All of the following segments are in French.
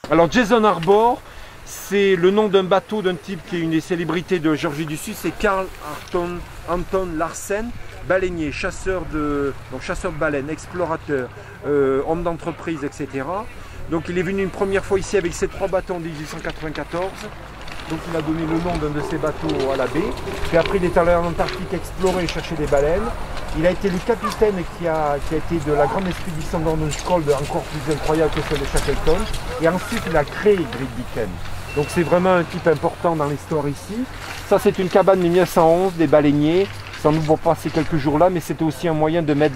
Alors Jason Arbor, c'est le nom d'un bateau d'un type qui est une des célébrités de Géorgie du Sud, c'est Carl Anton Larsen, baleinier, chasseur de baleines, explorateur, homme d'entreprise, etc. Donc il est venu une première fois ici avec ses 3 bateaux en 1894. Donc il a donné le nom d'un de ses bateaux à la baie. Puis après il est allé en Antarctique explorer et chercher des baleines. Il a été le capitaine qui a été de la grande expédition d'Ornenskold, encore plus incroyable que celle de Shackleton. Et ensuite il a créé Great Beacon. Donc c'est vraiment un type important dans l'histoire ici. Ça c'est une cabane de 1911, des baleiniers. Sans doute vont passer quelques jours là, mais c'était aussi un moyen de mettre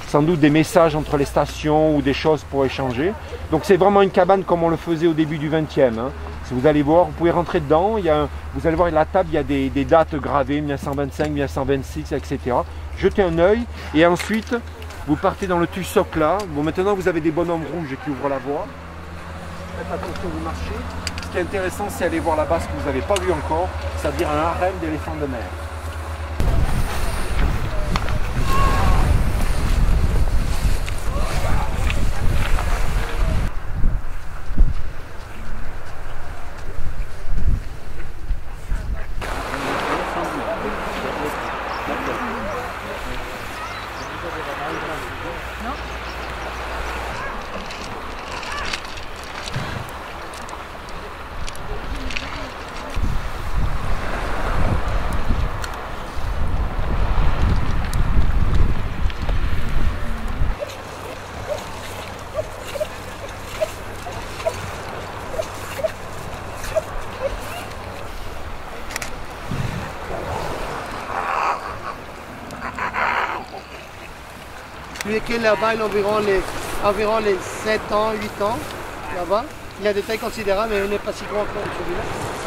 sans doute des messages entre les stations ou des choses pour échanger. Donc c'est vraiment une cabane comme on le faisait au début du 20e. Hein. Si vous allez voir, vous pouvez rentrer dedans, vous allez voir la table, il y a des dates gravées, 1925, 1926, etc. Jetez un œil et ensuite vous partez dans le Tussoc là. Bon, maintenant vous avez des bonhommes rouges qui ouvrent la voie. Faites attention, vous marchez. Ce qui est intéressant, c'est aller voir là-bas ce que vous n'avez pas vu encore, c'est-à-dire un harem d'éléphants de mer. Celui qui est là-bas, il a environ les 7 ans, 8 ans, là-bas. Il a des tailles considérables, mais il n'est pas si grand que celui-là.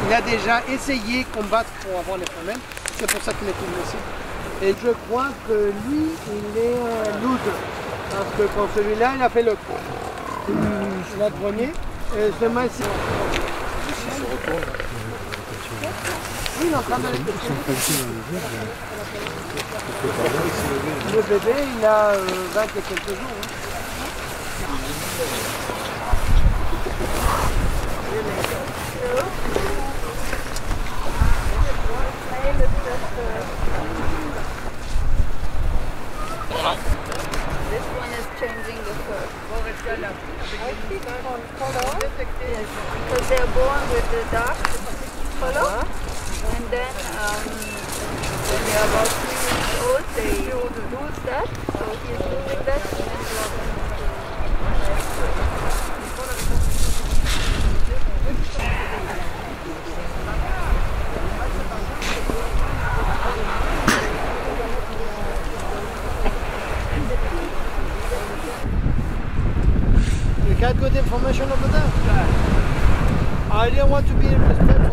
Il a déjà essayé de combattre pour avoir les femelles, c'est pour ça qu'il est venu ici. Et je crois que lui, il est loser. Parce que pour celui-là, il a fait le grenier. Et ce maïs, oui, il est en train de le Le bébé, il a 20 et quelques jours. Hein. This one is changing the fur. Because they are born with the dark color, and then when they are about 3 years old, they lose that. So he is losing that. You got good information over there? I didn't want to be respectful.